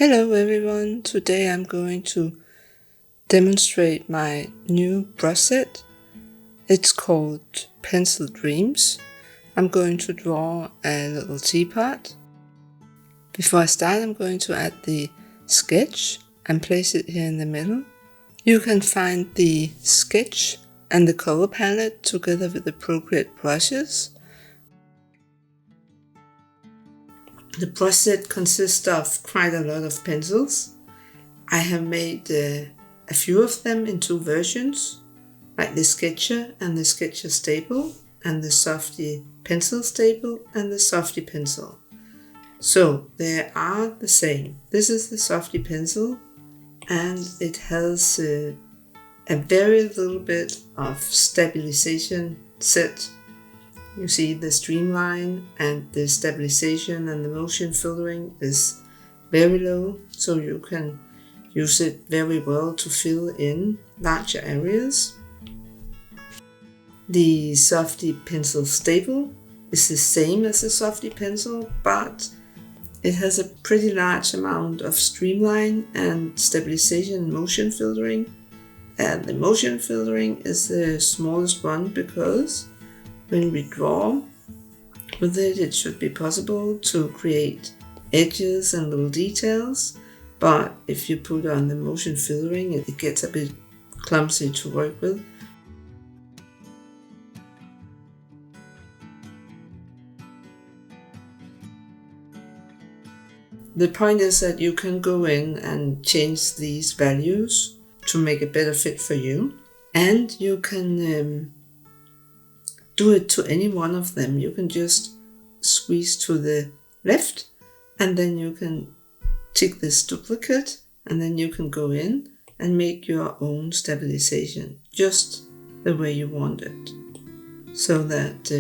Hello everyone, today I'm going to demonstrate my new brush set. It's called Pencil Dreams. I'm going to draw a little teapot. Before I start, I'm going to add the sketch and place it here in the middle. You can find the sketch and the color palette together with the Procreate brushes. The brush set consists of quite a lot of pencils. I have made a few of them in two versions, like the Sketcher and the Sketcher Staple, and the Softy Pencil Staple and the Softy Pencil. So they are the same. This is the Softy Pencil, and it has a very little bit of stabilization set. You see the streamline and the stabilization and the motion filtering is very low, so you can use it very well to fill in larger areas. The Softy Pencil Staple is the same as the Softy Pencil, but it has a pretty large amount of streamline and stabilization and motion filtering. And the motion filtering is the smallest one because when we draw with it, it should be possible to create edges and little details, but if you put on the motion filtering, it gets a bit clumsy to work with. The point is that you can go in and change these values to make a better fit for you, and you can do it to any one of them. You can just squeeze to the left and then you can tick this duplicate, and then you can go in and make your own stabilization just the way you want it. So that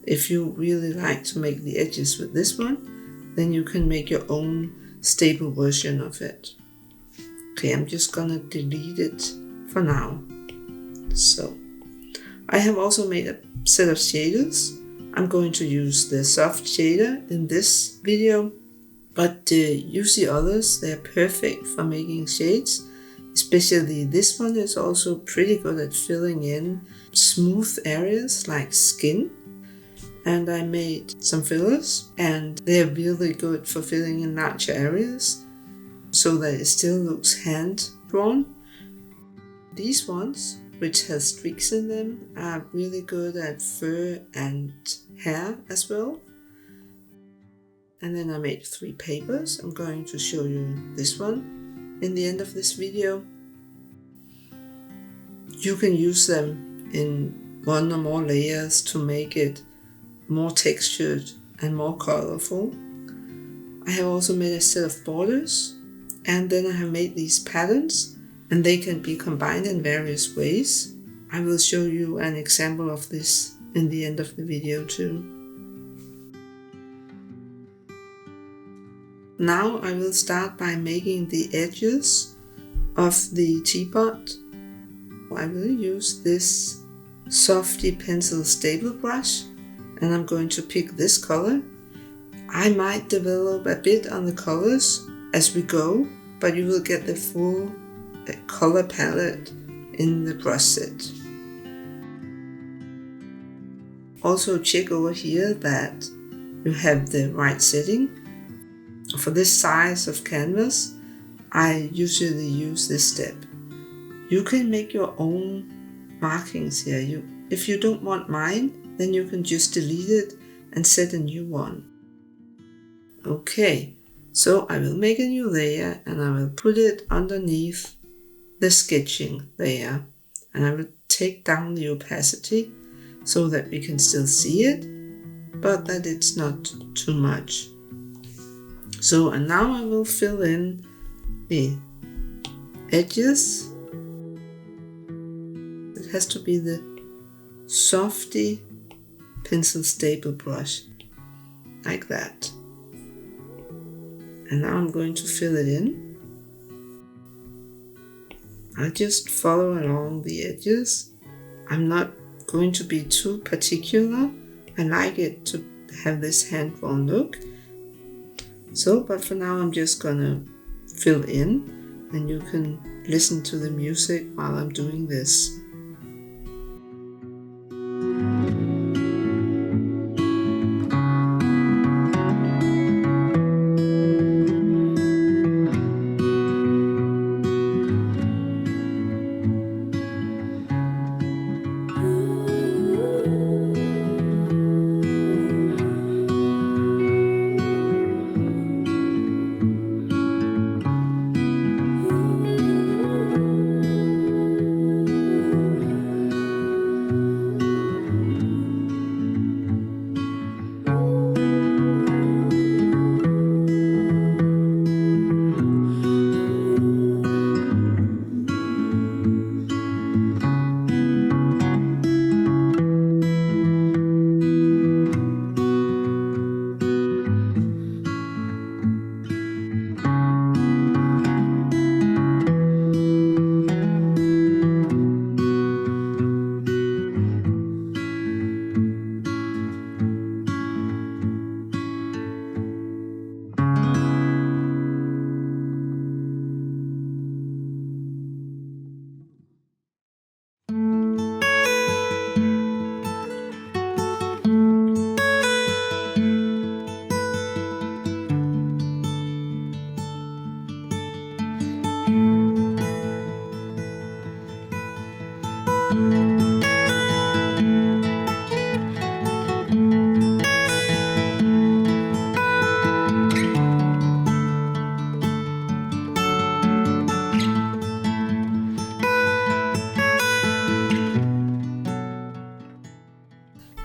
if you really like to make the edges with this one, then you can make your own stable version of it. Okay, I'm just gonna delete it for now. So I have also made a set of shaders. I'm going to use the soft shader in this video, but use the others. They're perfect for making shades. Especially this one is also pretty good at filling in smooth areas like skin. And I made some fillers, and they're really good for filling in larger areas so that it still looks hand drawn. These ones, which has streaks in them, are really good at fur and hair as well. And then I made 3 papers. I'm going to show you this one in the end of this video. You can use them in one or more layers to make it more textured and more colorful. I have also made a set of borders, and then I have made these patterns, and they can be combined in various ways. I will show you an example of this in the end of the video too. Now I will start by making the edges of the teapot. I will use this Softy Pencil Staple brush, and I'm going to pick this color. I might develop a bit on the colors as we go, but you will get the full color palette in the brush set. Also check over here that you have the right setting. For this size of canvas, I usually use this step. You can make your own markings here. If you don't want mine, then you can just delete it and set a new one. Okay, so I will make a new layer and I will put it underneath the sketching layer, and I will take down the opacity so that we can still see it, but that it's not too much. So, and now I will fill in the edges. It has to be the Softy Pencil Staple brush, like that. And now I'm going to fill it in. I'll just follow along the edges. I'm not going to be too particular. I like it to have this hand-drawn look. So, but for now I'm just gonna fill in, and you can listen to the music while I'm doing this.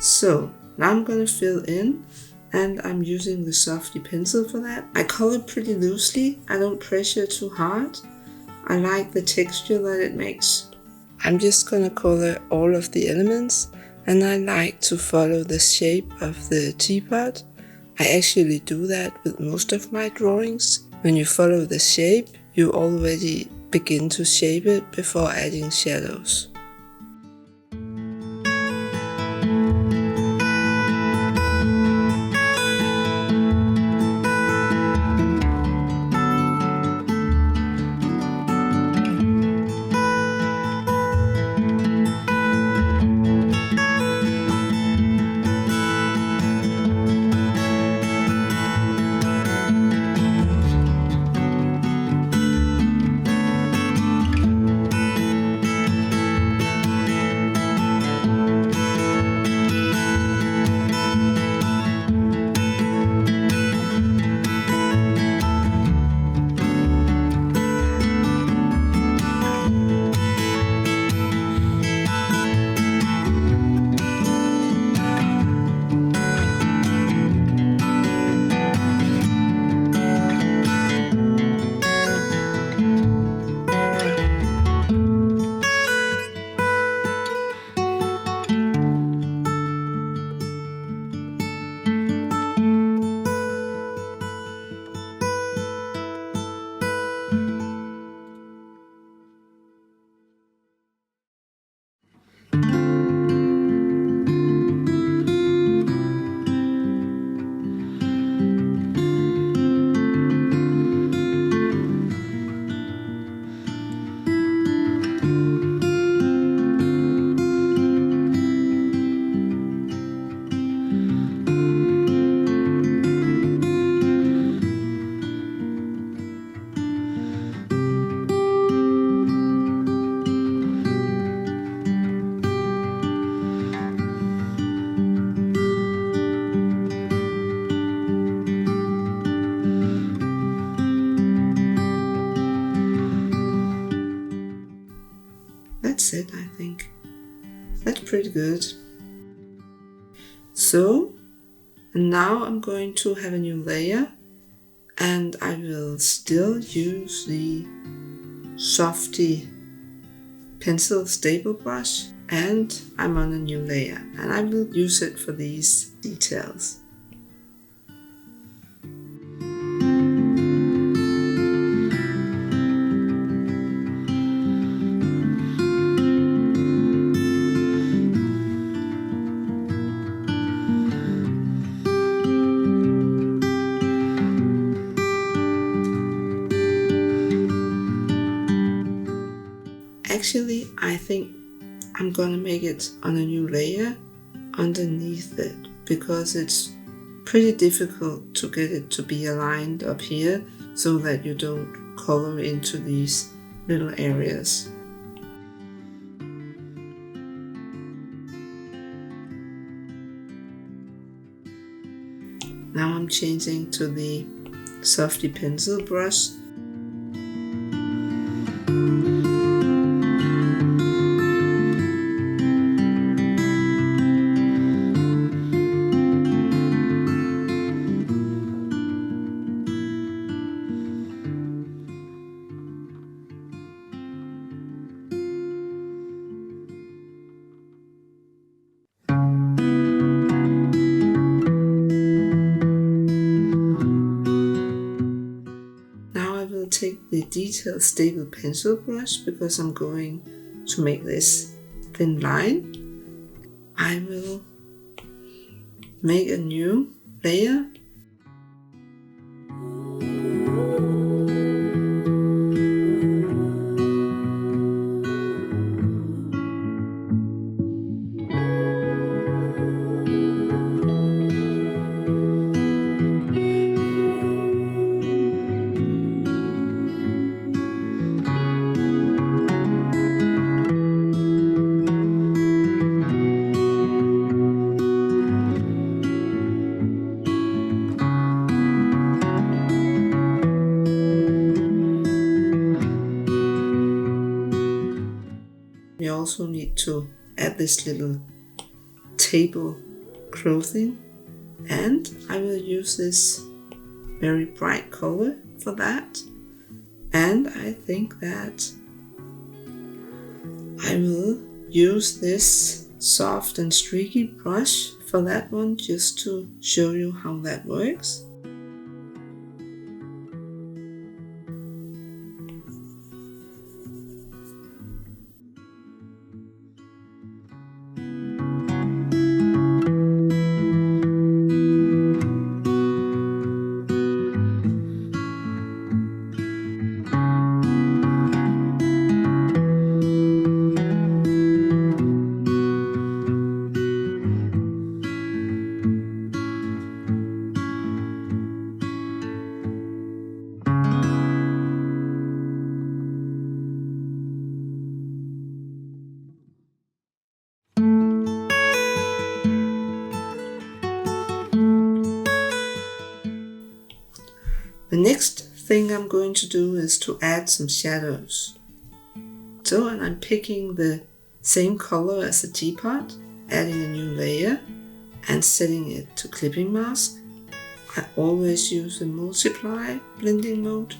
So now I'm gonna fill in, and I'm using the softy pencil for that. I color pretty loosely, I don't pressure too hard. I like the texture that it makes. I'm just gonna color all of the elements, and I like to follow the shape of the teapot. I actually do that with most of my drawings. When you follow the shape, you already begin to shape it before adding shadows. That's it, I think. That's pretty good. So, and now I'm going to have a new layer, and I will still use the softy pencil stable brush, and I'm on a new layer, and I will use it for these details. Actually, I think I'm gonna make it on a new layer underneath it, because it's pretty difficult to get it to be aligned up here so that you don't color into these little areas. Now I'm changing to the Softy pencil brush. Take the detail stable pencil brush, because I'm going to make this thin line. I will make a new layer. We also need to add this little table clothing, and I will use this very bright color for that. And I think that I will use this soft and streaky brush for that one, just to show you how that works. The next thing I'm going to do is to add some shadows. So, and I'm picking the same color as the teapot, adding a new layer and setting it to clipping mask. I always use the multiply blending mode,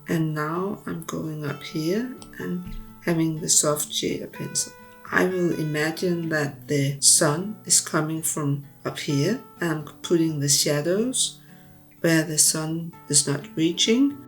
and now I'm going up here and having the soft shader pencil. I will imagine that the sun is coming from up here, and I'm putting the shadows where the sun is not reaching.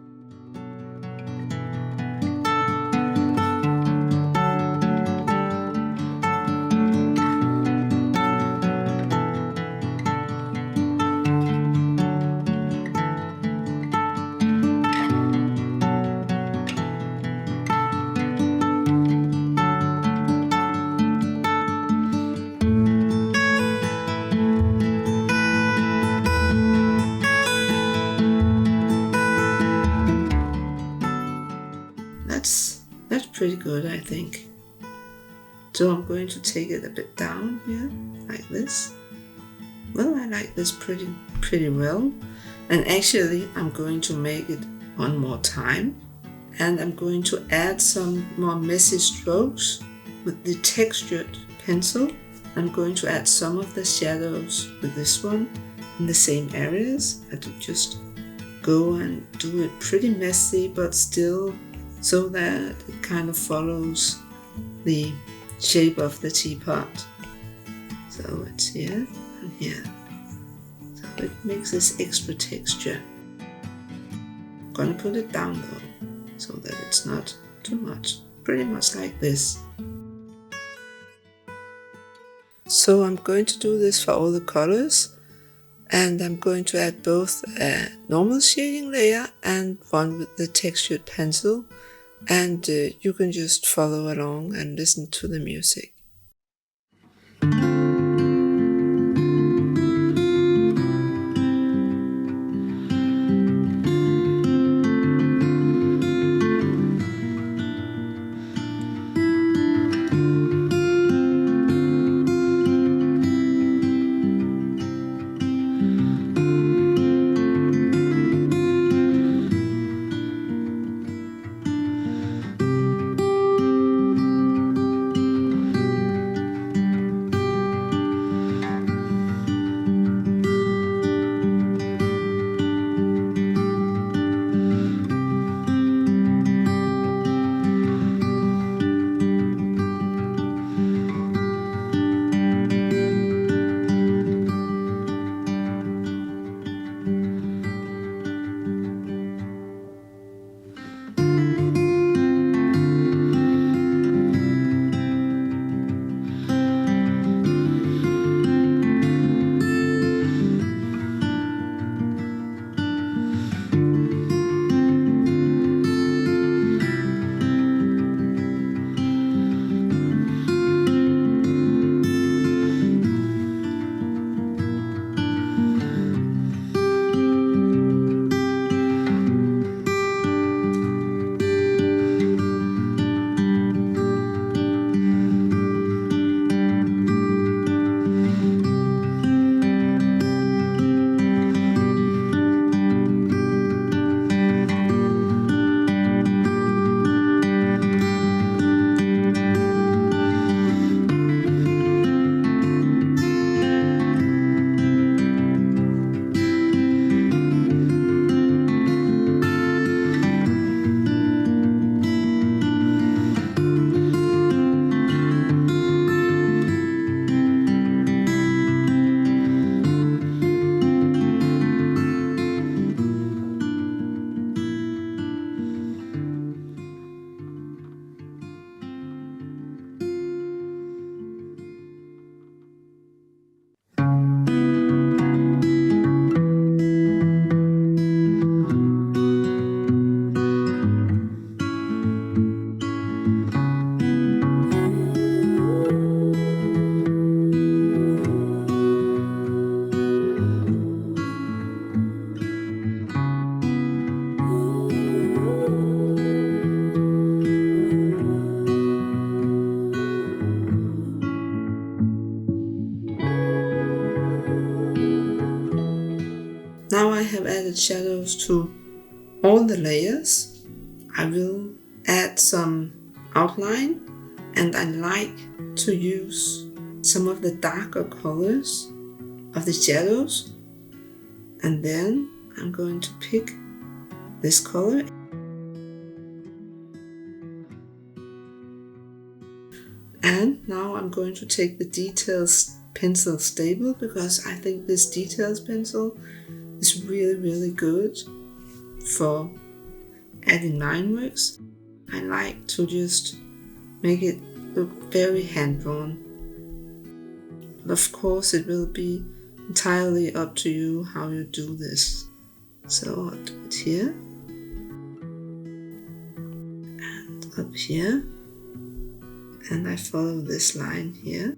That's pretty good, I think. So I'm going to take it a bit down here, like this. Well, I like this pretty well. And actually, I'm going to make it one more time. And I'm going to add some more messy strokes with the textured pencil. I'm going to add some of the shadows with this one in the same areas. I have to just go and do it pretty messy, but still so that it kind of follows the shape of the teapot. So it's here and here. So it makes this extra texture. I'm gonna put it down though, so that it's not too much. Pretty much like this. So I'm going to do this for all the colors, and I'm going to add both a normal shading layer and one with the textured pencil. and you can just follow along and listen to the music. Now I have added shadows to all the layers. I will add some outline, and I like to use some of the darker colors of the shadows, and then I'm going to pick this color and now I'm going to take the Details pencil stable, because I think this Details pencil is really good for adding line works. I like to just make it look very hand-drawn. But of course it will be entirely up to you how you do this. So I'll do it here and up here, and I follow this line here.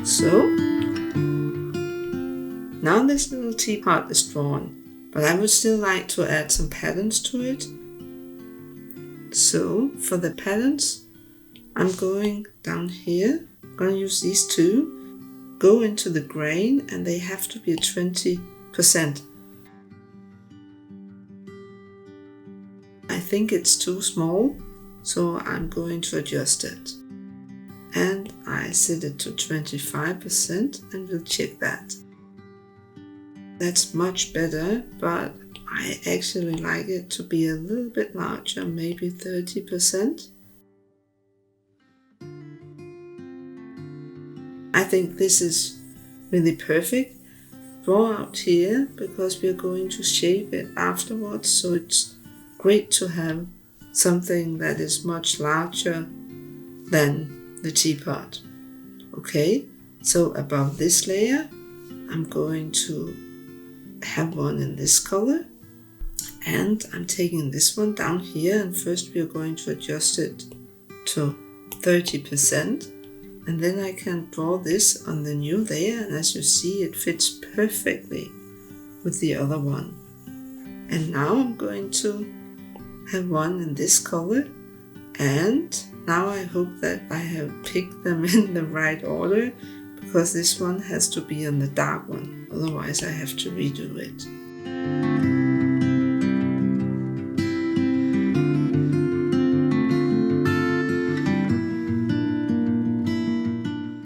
So now this little teapot is drawn, but I would still like to add some patterns to it. So for the patterns, I'm going down here. I'm going to use these two, go into the grain, and they have to be 20%. I think it's too small, so I'm going to adjust it. And I set it to 25% and we'll check that. That's much better, but I actually like it to be a little bit larger, maybe 30%. I think this is really perfect. Draw out here because we're going to shape it afterwards, so it's great to have something that is much larger than the teapot. Okay, so above this layer, I'm going to have one in this color, and I'm taking this one down here, and first we are going to adjust it to 30%, and then I can draw this on the new layer, and as you see, it fits perfectly with the other one. And now I'm going to have one in this color, and now I hope that I have picked them in the right order, because this one has to be on the dark one, otherwise I have to redo it.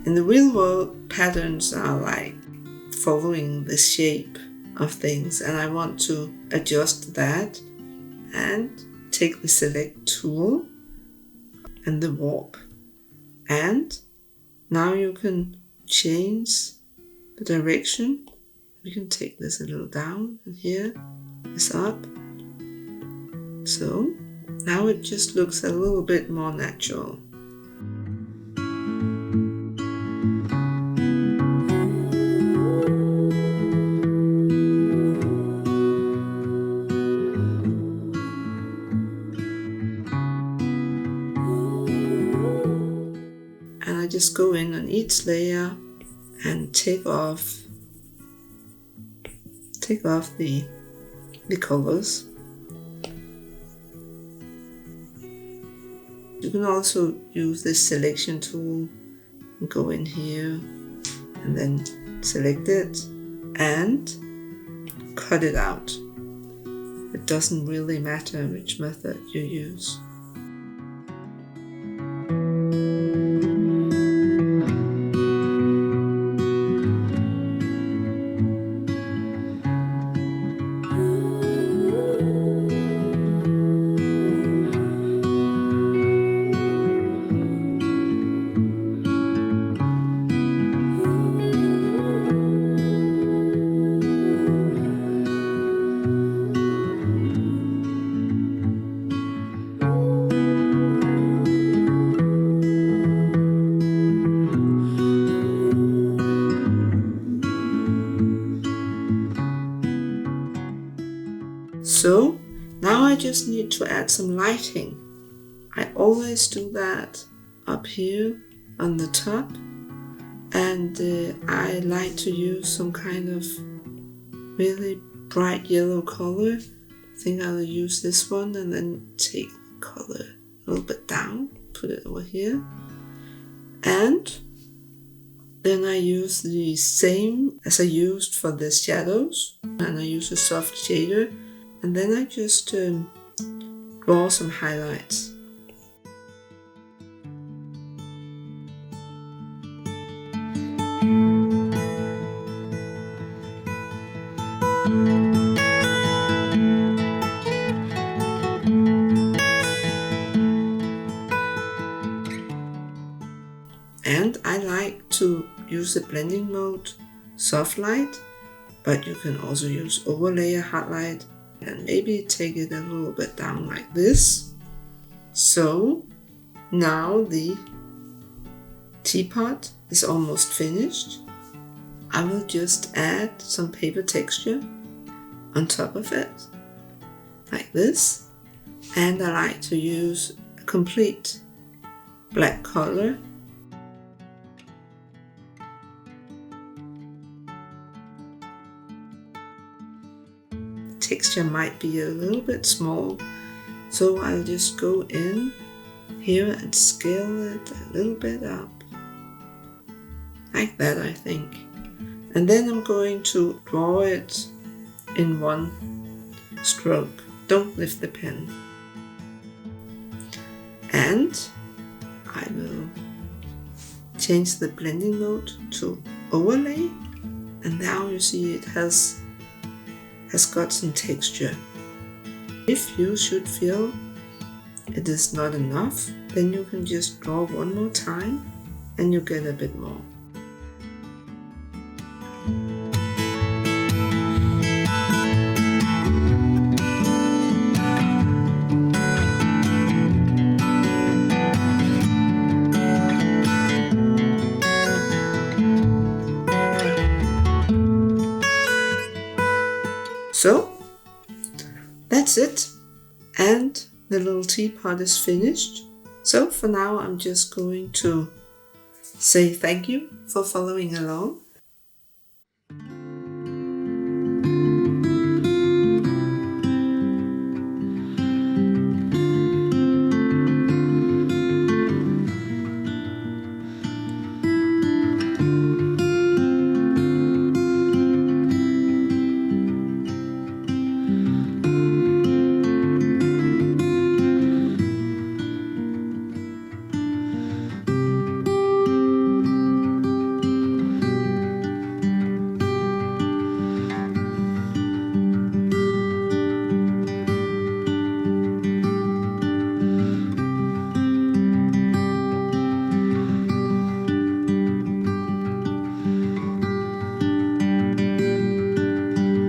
In the real world, patterns are like following the shape of things, and I want to adjust that and take the select tool and the warp. And now you can change the direction. We can take this a little down, and here is up. So now it just looks a little bit more natural. And I just go in on each layer and take off the colors. You can also use this selection tool and go in here and then select it and cut it out. It doesn't really matter which method you use. So now I just need to add some lighting. I always do that up here on the top, and I like to use some kind of really bright yellow color. I think I'll use this one and then take color a little bit down, put it over here, and then I use the same as I used for the shadows, and I use a soft shader. And then I just draw some highlights. And I like to use the blending mode soft light, but you can also use overlay hard light, and maybe take it a little bit down like this. So now the teapot is almost finished. I will just add some paper texture on top of it, like this. And I like to use a complete black color. texture might be a little bit small. So I'll just go in here and scale it a little bit up. Like that, I think. And then I'm going to draw it in one stroke. Don't lift the pen. And I will change the blending mode to overlay. And now you see it has got some texture. If you should feel it is not enough, then you can just draw one more time and you get a bit more. So that's it, and the little teapot is finished. So for now I'm just going to say thank you for following along,